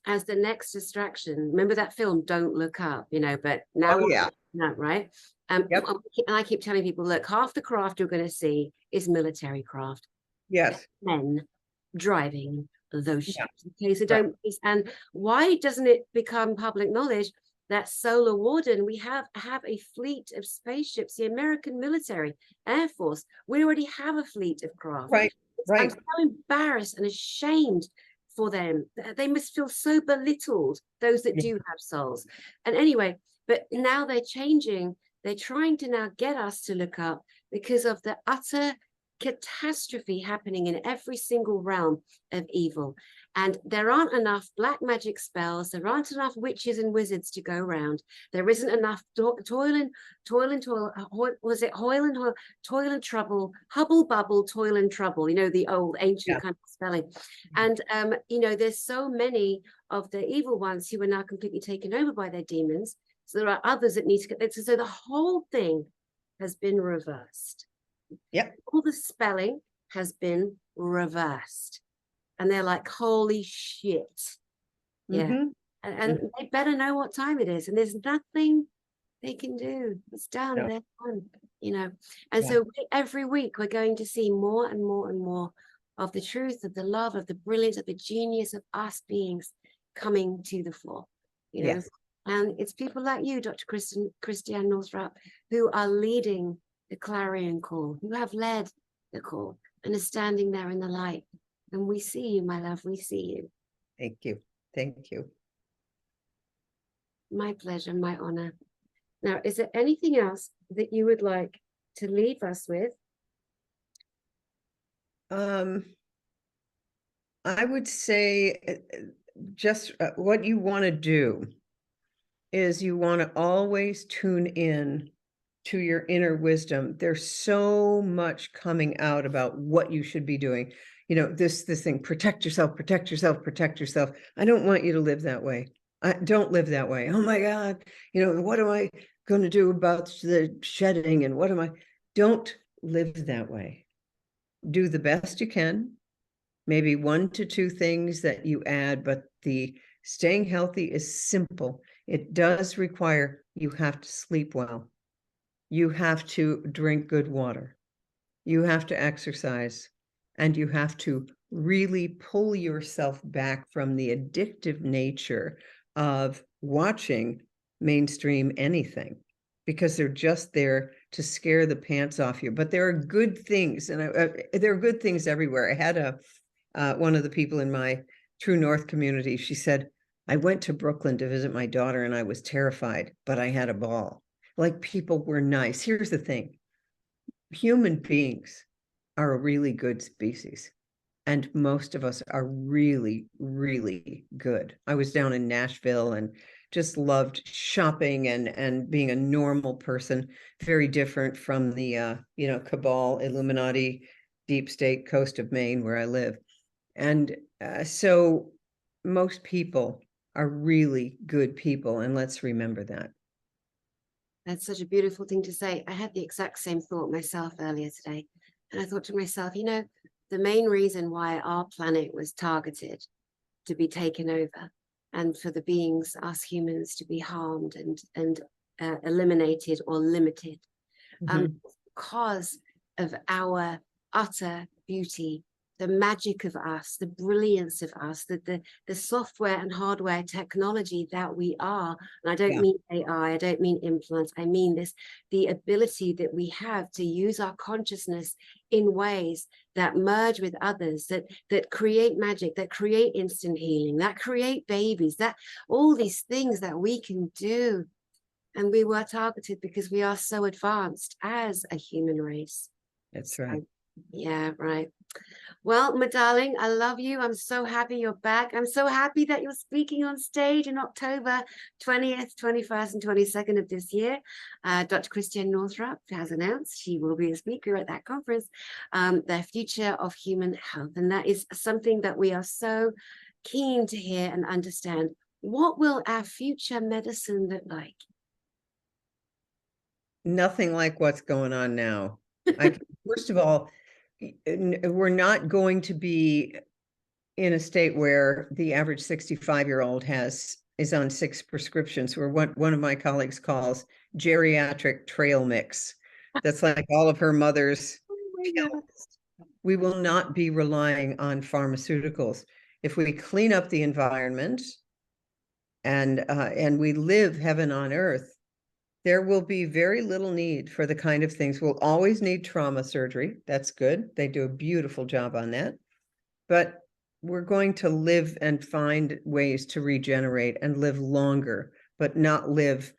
as the next distraction. Remember that film, Don't Look Up, but now, Oh, yeah. right? Yep. And I keep telling people, look, half the craft you're going to see is military craft. Yes. Men driving those ships. Yeah. Okay, so Right. and why doesn't it become public knowledge that Solar Warden, we have a fleet of spaceships, the American military, Air Force, we already have a fleet of craft. Right. I'm Right. so embarrassed and ashamed for them. They must feel so belittled, those that do have souls. And anyway, but now they're changing. They're trying to now get us to look up because of the utter catastrophe happening in every single realm of evil. And there aren't enough black magic spells. There aren't enough witches and wizards to go around. There isn't enough toil and trouble, hubble bubble, toil and trouble, the old ancient kind of spelling. And, there's so many of the evil ones who are now completely taken over by their demons. So there are others that need to get there. So the whole thing has been reversed. Yep. All the spelling has been reversed. And they're like, holy shit. Yeah. Mm-hmm. And they better know what time it is. And there's nothing they can do. It's done. No. They're done, And so every week we're going to see more and more and more of the truth, of the love, of the brilliance, of the genius of us beings coming to the fore, Yes. And it's people like you, Dr. Christiane Northrup, who are leading the clarion call, who have led the call and are standing there in the light. And we see you, my love, we see you. Thank you. Thank you. My pleasure, my honor. Now, is there anything else that you would like to leave us with? I would say just what you want to do is you want to always tune in to your inner wisdom. There's so much coming out about what you should be doing. This thing, protect yourself. I don't want you to live that way. Don't live that way. Oh my God. What am I going to do about the shedding? And don't live that way. Do the best you can. Maybe 1 to 2 things that you add, but the staying healthy is simple. It does require, you have to sleep well. You have to drink good water. You have to exercise, and you have to really pull yourself back from the addictive nature of watching mainstream anything, because they're just there to scare the pants off you. But there are good things, and there are good things everywhere. I had one of the people in my True North community, she said, I went to Brooklyn to visit my daughter and I was terrified, but I had a ball. Like, people were nice. Here's the thing. Human beings are a really good species. and most of us are really, really good. I was down in Nashville and just loved shopping and being a normal person, very different from the cabal, Illuminati, deep state coast of Maine where I live. And so most people are really good people, and let's remember that. That's such a beautiful thing to say. I had the exact same thought myself earlier today. And I thought to myself, the main reason why our planet was targeted to be taken over and for the beings, us humans, to be harmed and eliminated or limited, because of our utter beauty, the magic of us, the brilliance of us, the software and hardware technology that we are. And I don't mean AI, I don't mean implants, I mean the ability that we have to use our consciousness in ways that merge with others, that create magic, that create instant healing, that create babies, that all these things that we can do. And we were targeted because we are so advanced as a human race. That's right. Yeah, right. Well, my darling, I love you. I'm so happy you're back. I'm so happy that you're speaking on stage in October 20th, 21st, and 22nd of this year. Dr. Christiane Northrup has announced she will be a speaker at that conference, The Future of Human Health. And that is something that we are so keen to hear and understand. What will our future medicine look like? Nothing like what's going on now. First of all, we're not going to be in a state where the average 65-year-old is on 6 prescriptions, where what one of my colleagues calls geriatric trail mix. That's like all of her mother's pills. We will not be relying on pharmaceuticals. If we clean up the environment and we live heaven on earth, there will be very little need for the kind of things. We'll always need trauma surgery. That's good. They do a beautiful job on that. But we're going to live and find ways to regenerate and live longer, but not live.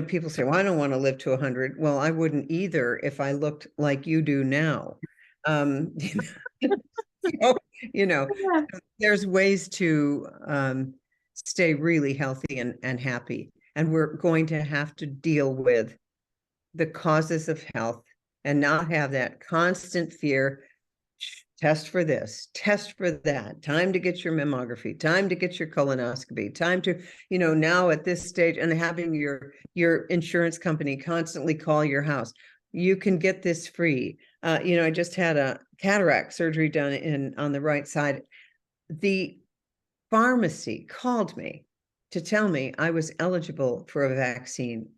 People say, well, I don't want to live to 100. Well, I wouldn't either if I looked like you do now. There's ways to stay really healthy and happy. And we're going to have to deal with the causes of health and not have that constant fear. Test for this, test for that, time to get your mammography, time to get your colonoscopy, time to, now at this stage, and having your insurance company constantly call your house. You can get this free. I just had a cataract surgery done on the right side. The pharmacy called me to tell me I was eligible for a vaccine.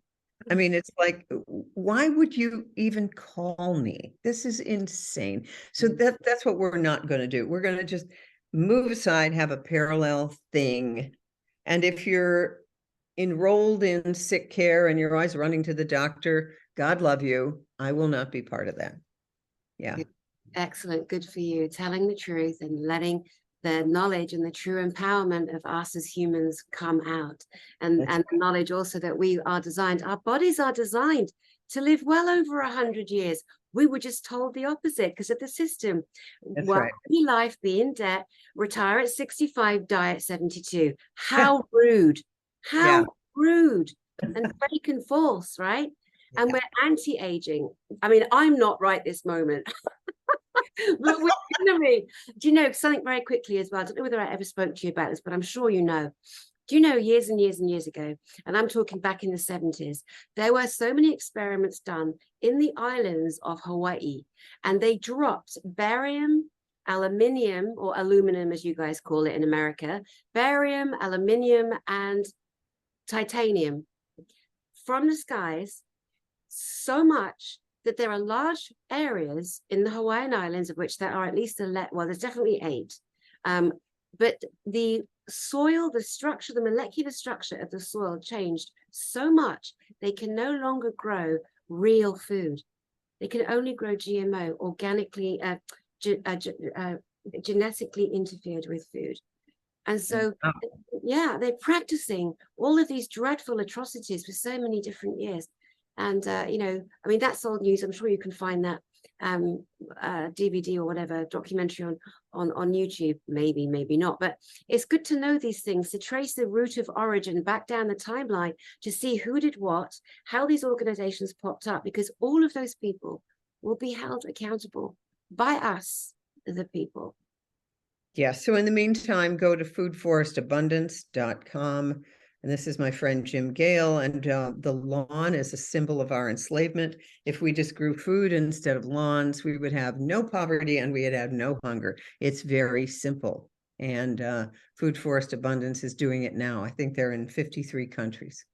I mean, it's like, why would you even call me? This is insane. So that's what we're not going to do. We're going to just move aside, have a parallel thing. And if you're enrolled in sick care and you're always running to the doctor, God love you. I will not be part of that. Yeah. Excellent. Good for you. Telling the truth and letting the knowledge and the true empowerment of us as humans come out, and the knowledge also that our bodies are designed to live well over 100 years. We were just told the opposite because of the system. Work, be life, be in debt, retire at 65, die at 72. How rude. How rude and fake and false, right? And we're anti-aging. I mean, I'm not right this moment. But we're enemy. Do you know something very quickly as well? I don't know whether I ever spoke to you about this, but I'm sure you know. Do you know years and years and years ago, and I'm talking back in the 70s, there were so many experiments done in the islands of Hawaii, and they dropped barium, aluminium, or aluminum as you guys call it in America, barium, aluminium, and titanium from the skies so much that there are large areas in the Hawaiian Islands, of which there are at least there's definitely 8. But the soil, the structure, the molecular structure of the soil changed so much, they can no longer grow real food. They can only grow GMO, organically, genetically interfered with food. And so, they're practicing all of these dreadful atrocities for so many different years. And, I mean, that's old news. I'm sure you can find that DVD or whatever, documentary on YouTube, maybe not, but it's good to know these things, to trace the root of origin back down the timeline, to see who did what, how these organizations popped up, because all of those people will be held accountable by us, the people. Yeah, so in the meantime, go to foodforestabundance.com. And this is my friend Jim Gale. And the lawn is a symbol of our enslavement. If we just grew food instead of lawns, we would have no poverty and we'd have no hunger. It's very simple. And Food Forest Abundance is doing it now. I think they're in 53 countries.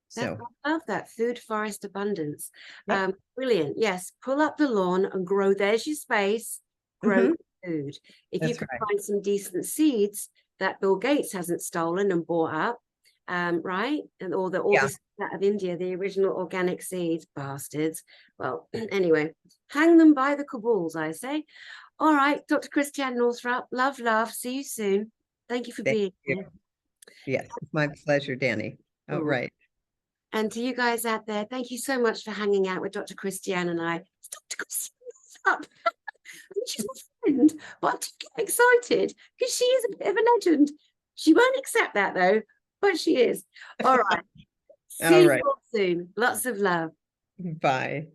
So I love that, Food Forest Abundance. Yep. Brilliant. Yes, pull up the lawn and grow. There's your space. Grow food. If you can find some decent seeds that Bill Gates hasn't stolen and bought up, right? And all this out of India, the original organic seeds, bastards. Well, anyway, hang them by the caboose, I say. All right, Dr. Christiane Northrup, love. See you soon. Thank you for being here. Yes, it's my pleasure, Dani. All right. And to you guys out there, thank you so much for hanging out with Dr. Christiane and I. It's Dr. Christiane Northrup. She's my friend, but I'm getting excited because she is a bit of a legend. She won't accept that though, but she is. All right. See you all soon. Lots of love. Bye.